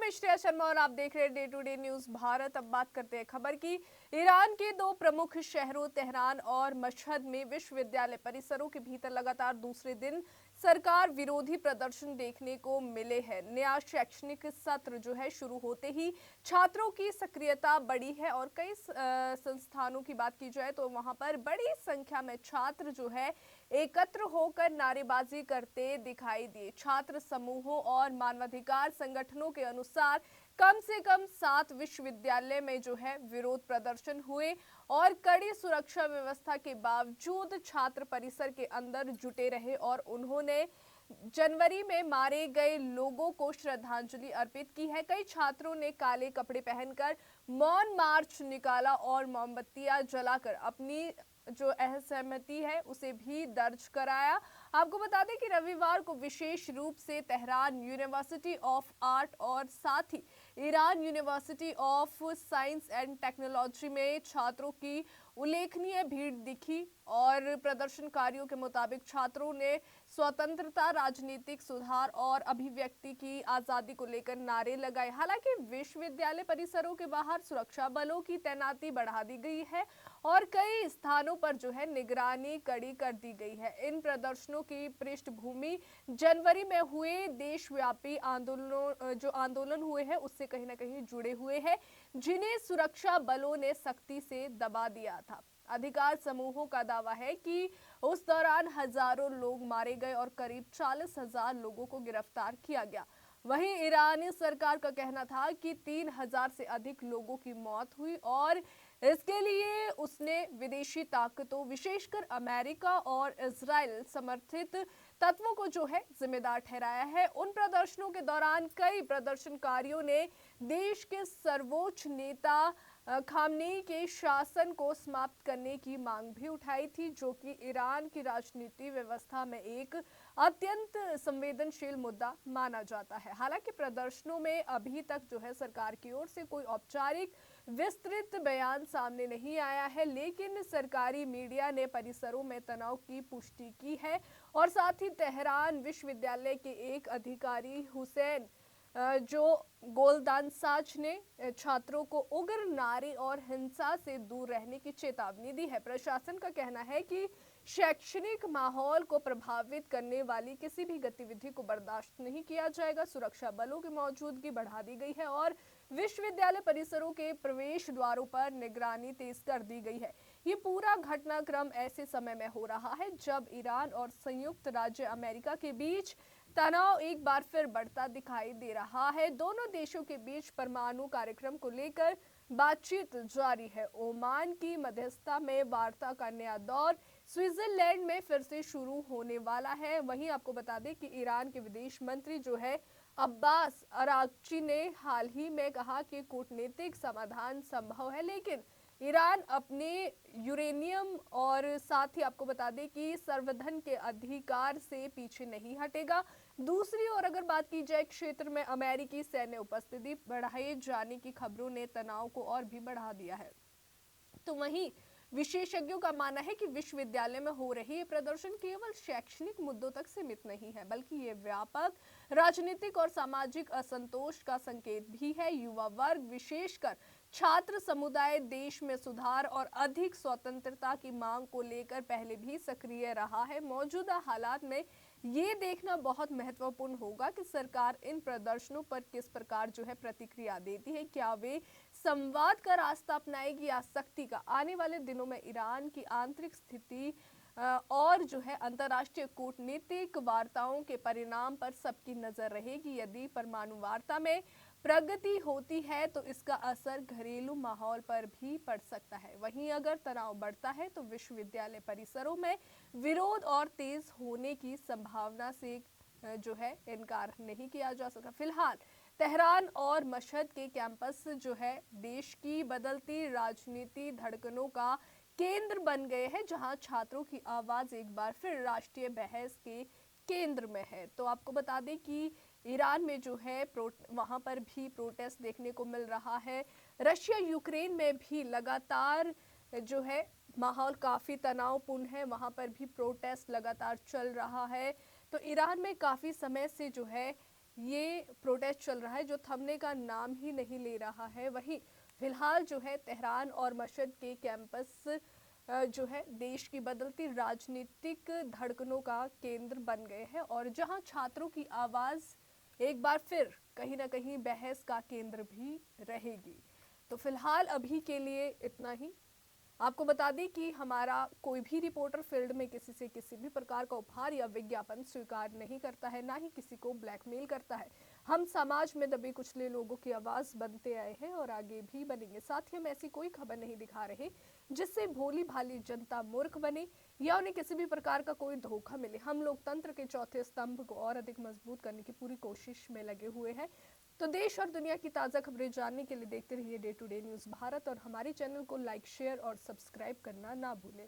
मैं श्रेया शर्मा और आप देख रहे हैं day to day news Bharat. अब बात करते हैं खबर की। ईरान के दो प्रमुख शहरों तेहरान और मशहद में विश्वविद्यालय परिसरों के भीतर लगातार दूसरे दिन सरकार विरोधी प्रदर्शन देखने को मिले हैं। नया शैक्षणिक सत्र जो है शुरू होते ही छात्रों की सक्रियता बढ़ी है और कई संस्थानों की बात की जाए तो वहां पर बड़ी संख्या में छात्र जो है एकत्र होकर नारेबाजी करते दिखाई दिए। छात्र समूहों और मानवाधिकार संगठनों के अनुसार कम से कम 7 विश्वविद्यालय में जो है विरोध प्रदर्शन हुए और कड़ी सुरक्षा व्यवस्था के बावजूद छात्र परिसर के अंदर जुटे रहे और उन्होंने जनवरी में मारे गए लोगों को श्रद्धांजलि अर्पित की है। कई छात्रों ने काले कपड़े पहनकर मौन मार्च निकाला और मोमबत्तियां जलाकर अपनी जो असहमति है उसे भी दर्ज कराया। आपको बता दें कि रविवार को विशेष रूप से तेहरान यूनिवर्सिटी ऑफ आर्ट और साथ ही Iran university of science and technology में छात्रों की उल्लेखनीय भीड़ दिखी और प्रदर्शनकारियों के मुताबिक छात्रों ने स्वतंत्रता, राजनीतिक सुधार और अभिव्यक्ति की आजादी को लेकर नारे लगाए। हालांकि विश्वविद्यालय परिसरों के बाहर सुरक्षा बलों की तैनाती बढ़ा दी गई है और कई स्थानों पर जो है निगरानी कड़ी कर दी गई है। इन प्रदर्शनों की पृष्ठभूमि जनवरी में हुए देशव्यापी आंदोलन हुए हैं उससे कहीं ना कहीं जुड़े हुए हैं, जिन्हें सुरक्षा बलों ने सख्ती से दबा दिया था। अधिकार समूहों का दावा है कि उस दौरान हजारों लोग मारे गए और करीब 40,000 लोगों को गिरफ्तार किया गया। वहीं ईरानी सरकार का कहना था कि 3,000 से अधिक लोगों की मौत हुई और इसके लिए उसने विदेशी ताकतों, विशेषकर अमेरिका और इजराइल समर्थित तत्वों को जो है जिम्मेदार ठहराया है। उन प्रदर्शनों के दौरान कई प्रदर्शनकारियों ने देश के सर्वोच्च नेता खामनेई के शासन को समाप्त करने की मांग भी उठाई थी, जो कि ईरान की राजनीति व्यवस्था में एक अत्यंत संवेदनशील मुद्दा माना जाता है। हालांकि प्रदर्शनों में अभी तक जो है सरकार की ओर से कोई औपचारिक विस्तृत बयान सामने नहीं आया है, लेकिन सरकारी मीडिया ने परिसरों में तनाव की पुष्टि की है और साथ ही तेहरान विश्वविद्यालय के एक अधिकारी हुसैन जो गोलदानसाज ने छात्रों को उग्र नारे और हिंसा से दूर रहने की चेतावनी दी है। प्रशासन का कहना है कि शैक्षणिक माहौल को प्रभावित करने वाली किसी भी गतिविधि को बर्दाश्त नहीं किया जाएगा। सुरक्षा बलों की मौजूदगी बढ़ा दी गई है और विश्वविद्यालय परिसरों के प्रवेश द्वारों पर निगरानी तेज कर दी गई है। ये पूरा घटनाक्रम ऐसे समय में हो रहा है जब ईरान और संयुक्त राज्य अमेरिका के बीच तनाव एक बार फिर बढ़ता दिखाई दे रहा है। दोनों देशों के बीच परमाणु कार्यक्रम को लेकर बातचीत जारी है। ओमान की मध्यस्थता में वार्ता का नया दौर स्विट्जरलैंड में फिर से शुरू होने वाला है। वहीं आपको बता दें कि ईरान के विदेश मंत्री जो है अब्बास अरागची ने हाल ही में कहा कि कूटनीतिक समाधान संभव है, लेकिन ईरान अपने यूरेनियम और साथ ही आपको बता दें कि संवर्धन के अधिकार से पीछे नहीं हटेगा। दूसरी ओर अगर बात की जाए क्षेत्र में अमेरिकी सैन्य उपस्थिति बढ़ाए जाने की खबरों ने तनाव को और भी बढ़ा दिया है। तो वहीं विशेषज्ञों का मानना है कि विश्वविद्यालय में हो रही ये प्रदर्शन केवल शैक्षणिक मुद्दों तक सीमित नहीं है, बल्कि ये व्यापक राजनीतिक और सामाजिक असंतोष का संकेत भी है। युवा वर्ग, विशेषकर छात्र समुदाय, देश में सुधार और अधिक स्वतंत्रता की मांग को लेकर पहले भी सक्रिय रहा है। मौजूदा हालात में ये देखना बहुत महत्वपूर्ण होगा कि सरकार इन प्रदर्शनों पर किस प्रकार जो है प्रतिक्रिया देती है। क्या वे संवाद का रास्ता अपनाएगी या सख्ती का? आने वाले दिनों में ईरान की आंतरिक स्थिति और जो है अंतर्राष्ट्रीय कूटनीतिक वार्ताओं के परिणाम पर सबकी नजर रहेगी। यदि परमाणु वार्ता में प्रगति होती है तो इसका असर घरेलू माहौल पर भी पड़ सकता है। वहीं अगर तनाव बढ़ता है तो विश्वविद्यालय परिसरों में विरोध और तेज होने की संभावना से जो है इनकार नहीं किया जा सकता। फिलहाल तेहरान और मशहद के कैंपस जो है देश की बदलती राजनीति धड़कनों का केंद्र बन गए हैं, जहां छात्रों की आवाज एक बार फिर राष्ट्रीय बहस के केंद्र में है। तो आपको बता दें कि ईरान में जो है वहां पर भी प्रोटेस्ट देखने को मिल रहा है। रशिया यूक्रेन में भी लगातार जो है माहौल काफी तनावपूर्ण है, वहां पर भी प्रोटेस्ट लगातार चल रहा है। तो ईरान में काफी समय से जो है ये प्रोटेस्ट चल रहा है जो थमने का नाम ही नहीं ले रहा है। वहीं फिलहाल जो है तेहरान और मशहद के कैंपस जो है देश की बदलती राजनीतिक धड़कनों का केंद्र बन गए हैं और जहां छात्रों की आवाज एक बार फिर कहीं ना कहीं बहस का केंद्र भी रहेगी। तो फिलहाल अभी के लिए इतना ही। आपको बता दें कि हमारा कोई भी रिपोर्टर फील्ड में किसी से किसी भी प्रकार का उपहार या विज्ञापन स्वीकार नहीं करता है, ना ही किसी को ब्लैकमेल करता है। हम समाज में दबे कुचले लोगों की आवाज बनते आए हैं और आगे भी बनेंगे। साथ ही हम ऐसी कोई खबर नहीं दिखा रहे जिससे भोली भाली जनता मूर्ख बने या उन्हें किसी भी प्रकार का कोई धोखा मिले। हम लोकतंत्र के चौथे स्तंभ को और अधिक मजबूत करने की पूरी कोशिश में लगे हुए हैं। तो देश और दुनिया की ताज़ा खबरें जानने के लिए देखते रहिए day to day news Bharat और हमारे चैनल को लाइक शेयर और सब्सक्राइब करना ना भूलें।